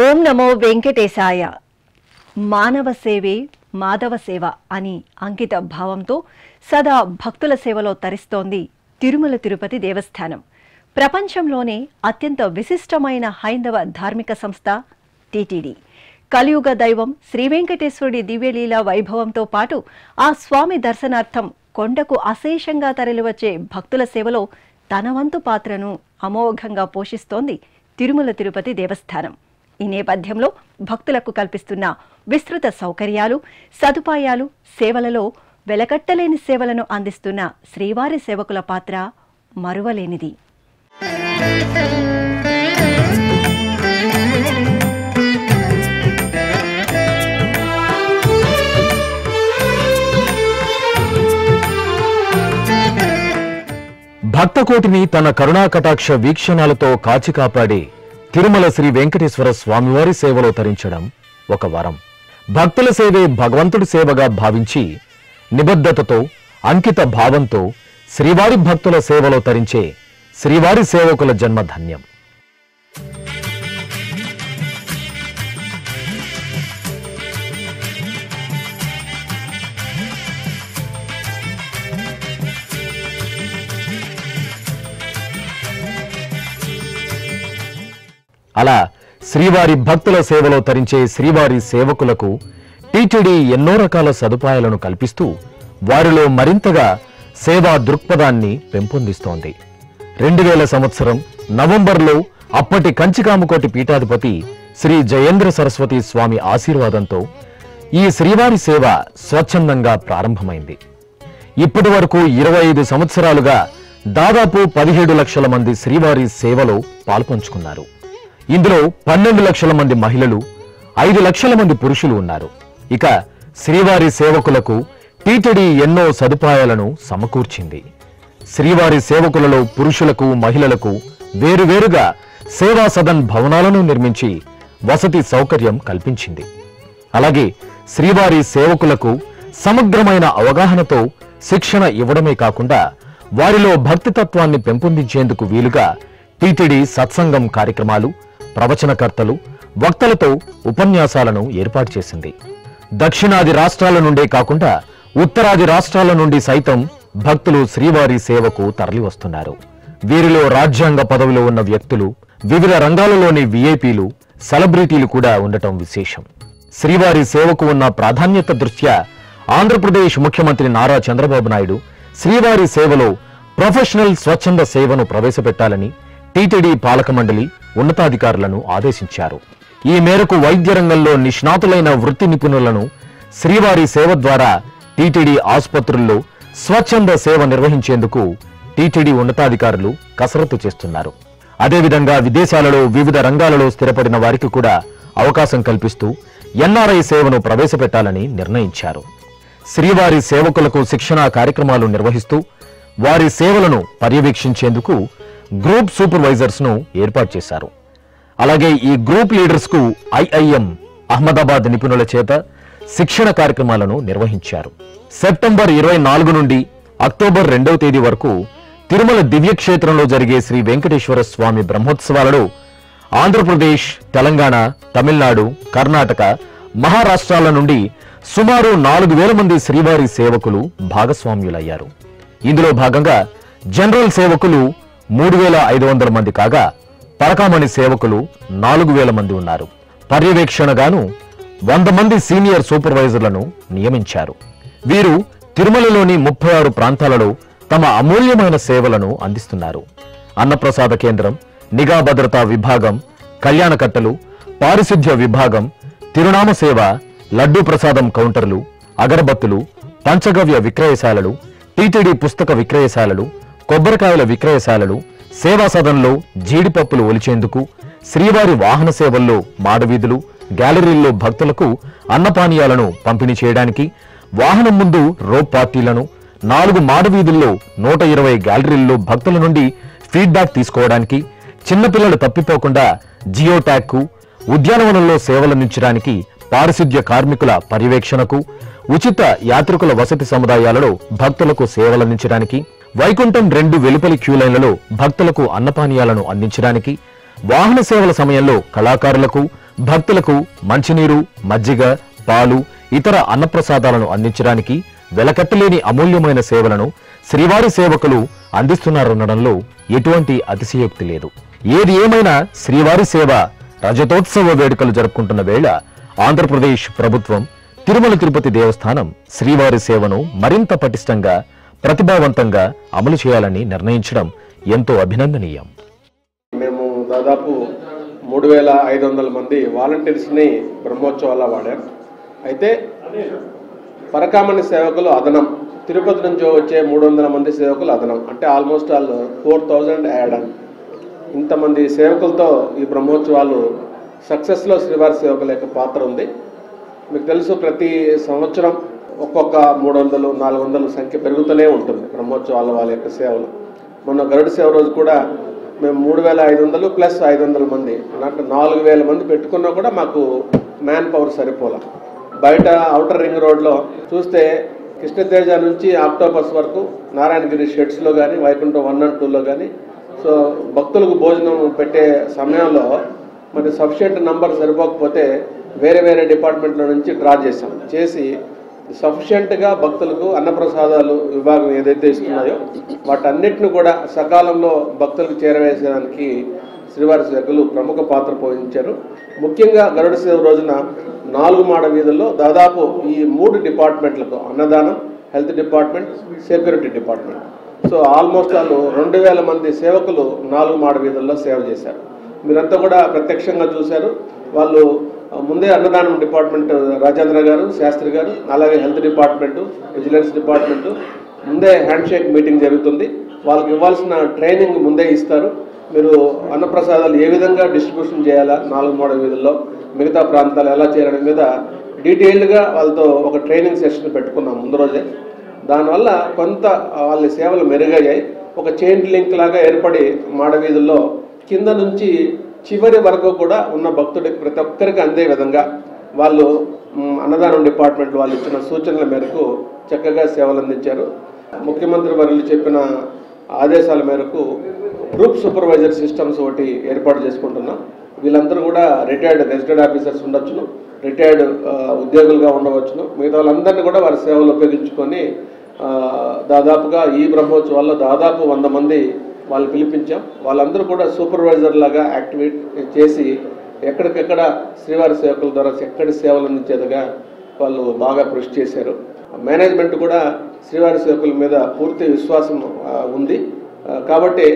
ఓం నమో వెంకటేశాయ. మానవ సేవే మాధవ సేవ అని అంకిత భావంతో సదా భక్తుల సేవలో తరిస్తోంది తిరుమల తిరుపతి దేవస్థానం. ప్రపంచంలోనే అత్యంత విశిష్టమైన హైందవ ధార్మిక సంస్థ టీటీడీ. కలియుగ దైవం శ్రీ వెంకటేశ్వరుడి దివ్యలీల వైభవంతో పాటు ఆ స్వామి దర్శనార్థం కొండకు అశేషంగా తరలివచ్చే భక్తుల సేవలో తన వంతు పాత్రను అమోఘంగా పోషిస్తోంది తిరుమల తిరుపతి దేవస్థానం. ఈ నేపథ్యంలో భక్తులకు కల్పిస్తున్న విస్తృత సౌకర్యాలు, సదుపాయాలు, సేవలలో వెలకట్టలేని సేవలను అందిస్తున్న శ్రీవారి సేవకుల పాత్ర మరువలేనిది. భక్తకోటిని తన కరుణాకటాక్ష వీక్షణాలతో కాచి కాపాడి తిరుమల శ్రీ వెంకటేశ్వర స్వామివారి సేవలో తరించడం ఒక వరం. భక్తుల సేవే భగవంతుడి సేవగా భావించి నిబద్ధతతో అంకిత భావంతో శ్రీవారి భక్తుల సేవలో తరించే శ్రీవారి సేవకుల జన్మ ధన్యం. అలా శ్రీవారి భక్తుల సేవలో తరించే శ్రీవారి సేవకులకు టీటీడీ ఎన్నో రకాల సదుపాయాలను కల్పిస్తూ వారిలో మరింతగా సేవా దృక్పథాన్ని పెంపొందిస్తోంది. 2000 సంవత్సరం నవంబర్లో అప్పటి కంచికామకోటి పీఠాధిపతి శ్రీ జయేంద్ర సరస్వతి స్వామి ఆశీర్వాదంతో ఈ శ్రీవారి సేవ స్వచ్ఛందంగా ప్రారంభమైంది. ఇప్పటి వరకు 25 సంవత్సరాలుగా దాదాపు 17 లక్షల మంది శ్రీవారి సేవలో పాల్పంచుకున్నారు. ఇందులో 12 లక్షల మంది మహిళలు, 5 లక్షల మంది పురుషులు ఉన్నారు. ఇక శ్రీవారి సేవకులకు టీటీడీ ఎన్నో సదుపాయాలను సమకూర్చింది. శ్రీవారి సేవకులలో పురుషులకు, మహిళలకు వేరువేరుగా సేవా సదన్ భవనాలను నిర్మించి వసతి సౌకర్యం కల్పించింది. అలాగే శ్రీవారి సేవకులకు సమగ్రమైన అవగాహనతో శిక్షణ ఇవ్వడమే కాకుండా వారిలో భక్తితత్వాన్ని పెంపొందించేందుకు వీలుగా టీటీడీ సత్సంగం కార్యక్రమాలు, ప్రవచనకర్తలు, వక్తలతో ఉపన్యాసాలను ఏర్పాటు చేసింది. దక్షిణాది రాష్ట్రాల నుండే కాకుండా ఉత్తరాది రాష్ట్రాల నుండి సైతం భక్తులు శ్రీవారి సేవకు తరలివస్తున్నారు. వీరిలో రాజ్యాంగ పదవిలో ఉన్న వ్యక్తులు, వివిధ రంగాలలోని విఐపీలు, సెలబ్రిటీలు కూడా ఉండటం విశేషం. శ్రీవారి సేవకు ఉన్న ప్రాధాన్యత దృష్ట్యా ఆంధ్రప్రదేశ్ ముఖ్యమంత్రి నారా చంద్రబాబు నాయుడు శ్రీవారి సేవలో ప్రొఫెషనల్ స్వచ్ఛంద సేవను ప్రవేశపెట్టాలని టీటీడీ పాలక మండలి ఉన్నతాధికారులను ఆదేశించారు. ఈ మేరకు వైద్య రంగంలో నిష్ణాతులైన వృత్తి నిపుణులను శ్రీవారి సేవ ద్వారా టీటీడీ ఆసుపత్రుల్లో స్వచ్ఛంద సేవ నిర్వహించేందుకు టీటీడీ ఉన్నతాధికారులు కసరత్తు చేస్తున్నారు. అదేవిధంగా విదేశాలలో వివిధ రంగాలలో స్థిరపడిన వారికి కూడా అవకాశం కల్పిస్తూ ఎన్ఆర్ఐ సేవను ప్రవేశపెట్టాలని నిర్ణయించారు. శ్రీవారి సేవకులకు శిక్షణా కార్యక్రమాలు నిర్వహిస్తూ వారి సేవలను పర్యవేక్షించేందుకు గ్రూప్ సూపర్వైజర్స్ ను ఏర్పాటు చేశారు. అలాగే ఈ గ్రూప్ లీడర్స్ కు ఐఐఎం అహ్మదాబాద్ నిపుణుల చేత శిక్షణ కార్యక్రమాలను నిర్వహించారు. సెప్టెంబర్ 24 నుండి అక్టోబర్ 2వ తేదీ వరకు తిరుమల దివ్యక్షేత్రంలో జరిగే శ్రీ వెంకటేశ్వర స్వామి బ్రహ్మోత్సవాలలో ఆంధ్రప్రదేశ్, తెలంగాణ, తమిళనాడు, కర్ణాటక, మహారాష్ట్రాల నుండి సుమారు 4000 మంది శ్రీవారి సేవకులు భాగస్వామ్యులయ్యారు. ఇందులో భాగంగా జనరల్ సేవకులు 3500 మంది కాగా పరకామణి సేవకులు 4000 మంది ఉన్నారు. పర్యవేక్షణగాను 100 మంది సీనియర్ సూపర్వైజర్లను నియమించారు. వీరు తిరుమలలోని 36 ప్రాంతాలలో తమ అమూల్యమైన సేవలను అందిస్తున్నారు. అన్నప్రసాద కేంద్రం, నిఘా భద్రతా విభాగం, కళ్యాణకట్టలు, పారిశుధ్య విభాగం, తిరునామ సేవ, లడ్డూ ప్రసాదం కౌంటర్లు, అగరబత్తులు, పంచగవ్య విక్రయశాలలు, టీటీడీ పుస్తక విక్రయశాలలు, కొబ్బరికాయల విక్రయశాలలు, సేవా సదన్లో జీడిపప్పులు ఒలిచేందుకు, శ్రీవారి వాహన సేవల్లో మాడవీధులు, గ్యాలరీల్లో భక్తులకు అన్నపానీయాలను పంపిణీ చేయడానికి, వాహనం ముందు రోప్ పార్టీలను, 4 మాడవీధుల్లో 120 గ్యాలరీల్లో భక్తుల నుండి ఫీడ్బ్యాక్ తీసుకోవడానికి, చిన్నపిల్లలు తప్పిపోకుండా జియో ట్యాగ్కు, ఉద్యానవనంలో సేవలందించడానికి, పారిశుధ్య కార్మికుల పర్యవేక్షణకు, ఉచిత యాత్రికుల వసతి సముదాయాలలో భక్తులకు సేవలందించడానికి, వైకుంఠం 2 వెలుపలి క్యూలైన్లలో భక్తులకు అన్నపానీయాలను అందించడానికి, వాహన సేవల సమయంలో కళాకారులకు, భక్తులకు మంచినీరు, మజ్జిగ, పాలు, ఇతర అన్నప్రసాదాలను అందించడానికి వెలకట్టలేని అమూల్యమైన సేవలను శ్రీవారి సేవకులు అందిస్తున్నారనడంలో ఎటువంటి అతిశయోక్తి లేదు. ఏది ఏమైనా శ్రీవారి సేవ రజతోత్సవ వేడుకలు జరుపుకుంటున్న వేళ ఆంధ్రప్రదేశ్ ప్రభుత్వం తిరుమల తిరుపతి దేవస్థానం శ్రీవారి సేవను మరింత పటిష్టంగా, ప్రతిభావంతంగా అమలు చేయాలని నిర్ణయించడం ఎంతో అభినందనీయం. మేము దాదాపు 3500 మంది వాలంటీర్స్ని బ్రహ్మోత్సవాల్లో వాడాం. అయితే పరకామణి సేవకులు అదనం, తిరుపతి నుంచి వచ్చే 300 మంది సేవకులు అదనం, అంటే ఆల్మోస్ట్ 4000 యాడ్ ఆన్. ఇంతమంది సేవకులతో ఈ బ్రహ్మోత్సవాలు సక్సెస్లో శ్రీవారి సేవకుల యొక్క పాత్ర ఉంది. మీకు తెలుసు, ప్రతి సంవత్సరం ఒక్కొక్క 300, 400 సంఖ్య పెరుగుతూనే ఉంటుంది బ్రహ్మోత్సవాల వాళ్ళ యొక్క సేవలు. మొన్న గరుడ సేవ రోజు కూడా మేము 3500 ప్లస్ 500 మంది, అంటే 4000 మంది పెట్టుకున్నా కూడా మాకు మ్యాన్ పవర్ సరిపోలే. బయట ఔటర్ రింగ్ రోడ్లో చూస్తే కృష్ణతేజ నుంచి ఆక్టోపస్ వరకు నారాయణగిరి షెడ్స్లో కానీ, వైకుంఠం 1 and 2లో కానీ, సో భక్తులకు భోజనం పెట్టే సమయంలో మరి సఫిషియెంట్ నంబర్ సరిపోకపోతే వేరే వేరే డిపార్ట్మెంట్ల నుంచి డ్రా చేసి సఫిషియెంట్గా భక్తులకు అన్నప్రసాదాలు విభాగం ఏదైతే ఇస్తున్నాయో వాటన్నిటిని కూడా సకాలంలో భక్తులకు చేరవేసేదానికి శ్రీవారి సేవకులు ప్రముఖ పాత్ర పోషించారు. ముఖ్యంగా గరుడ సేవ రోజున 4 మాడ వీధుల్లో దాదాపు ఈ 3 డిపార్ట్మెంట్లకు, అన్నదానం, health department, security department, so almost 2000 మంది సేవకులు 4 మాడ వీధుల్లో సేవ చేశారు. మీరంతా కూడా ప్రత్యక్షంగా చూశారు. వాళ్ళు ముందే అన్నదానం డిపార్ట్మెంట్ రాజేంద్ర గారు, శాస్త్రి గారు, అలాగే హెల్త్ డిపార్ట్మెంటు, విజిలెన్స్ డిపార్ట్మెంటు ముందే హ్యాండ్ షేక్ మీటింగ్ జరుగుతుంది. వాళ్ళకి ఇవ్వాల్సిన ట్రైనింగ్ ముందే ఇస్తారు. మీరు అన్నప్రసాదాలు ఏ విధంగా డిస్ట్రిబ్యూషన్ చేయాలా, 4 మాడ వీధుల్లో మిగతా ప్రాంతాలు ఎలా చేయడం మీద డీటెయిల్డ్గా వాళ్ళతో ఒక ట్రైనింగ్ సెషన్ పెట్టుకున్నాం ముందు రోజే. దానివల్ల కొంత వాళ్ళ సేవలు మెరుగయ్యాయి. ఒక చైన్ లింక్ లాగా ఏర్పడి మాడ వీధుల్లో కింద నుంచి చివరి వరకు కూడా ఉన్న భక్తుడికి ప్రతి ఒక్కరికి అందే విధంగా వాళ్ళు అన్నదానం డిపార్ట్మెంట్ వాళ్ళు ఇచ్చిన సూచనల మేరకు చక్కగా సేవలు అందించారు. ముఖ్యమంత్రి వర్యులు చెప్పిన ఆదేశాల మేరకు గ్రూప్ సూపర్వైజర్ సిస్టమ్స్ ఒకటి ఏర్పాటు చేసుకుంటున్నాం. వీళ్ళందరూ కూడా రిటైర్డ్ గెజిటెడ్ ఆఫీసర్స్ ఉండొచ్చును, రిటైర్డ్ ఉద్యోగులుగా ఉండవచ్చును. మిగతా వాళ్ళందరినీ కూడా వారి సేవలు ఉపయోగించుకొని దాదాపుగా ఈ బ్రహ్మోత్సవాల్లో దాదాపు 100 మంది వాళ్ళు పిలిపించాం. వాళ్ళందరూ కూడా సూపర్వైజర్ లాగా యాక్టివేట్ చేసి ఎక్కడికెక్కడ శ్రీవారి సేవకుల ద్వారా ఎక్కడి సేవలు అందించేదిగా వాళ్ళు బాగా కృషి చేశారు. మేనేజ్మెంట్ కూడా శ్రీవారి సేవకుల మీద పూర్తి విశ్వాసం ఉంది. కాబట్టి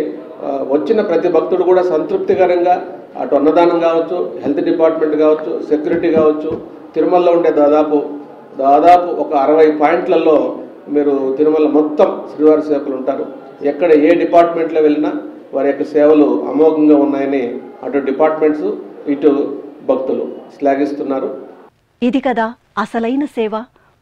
వచ్చిన ప్రతి భక్తుడు కూడా సంతృప్తికరంగా అటు అన్నదానం కావచ్చు, హెల్త్ డిపార్ట్మెంట్ కావచ్చు, సెక్యూరిటీ కావచ్చు, తిరుమలలో ఉండే దాదాపు ఒక 60 పాయింట్లలో మీరు తిరుమల మొత్తం శ్రీవారి సేవకులు ఉంటారు. ఎక్కడ ఏ డిపార్ట్మెంట్లో వెళ్ళినా వారి యొక్క సేవలు అమోఘంగా ఉన్నాయని అటు డిపార్ట్మెంట్స్, ఇటు భక్తులు శ్లాఘిస్తున్నారు. ఇది కదా అసలైన సేవ.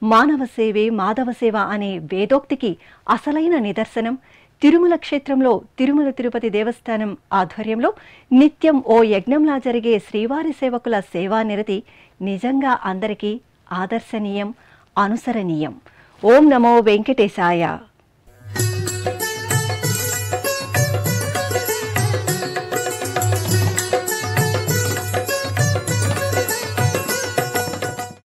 మానవ సేవే మాధవ సేవ అనే వేదోక్తికి అసలైన నిదర్శనం. తిరుమల క్షేత్రంలో తిరుమల తిరుపతి దేవస్థానం ఆధ్వర్యంలో నిత్యం ఓ యజ్ఞంలా జరిగే శ్రీవారి సేవకుల సేవానిరతి నిజంగా అందరికీ ఆదర్శనీయం, అనుసరణీయం. ఓం నమో వెంకటేశాయ.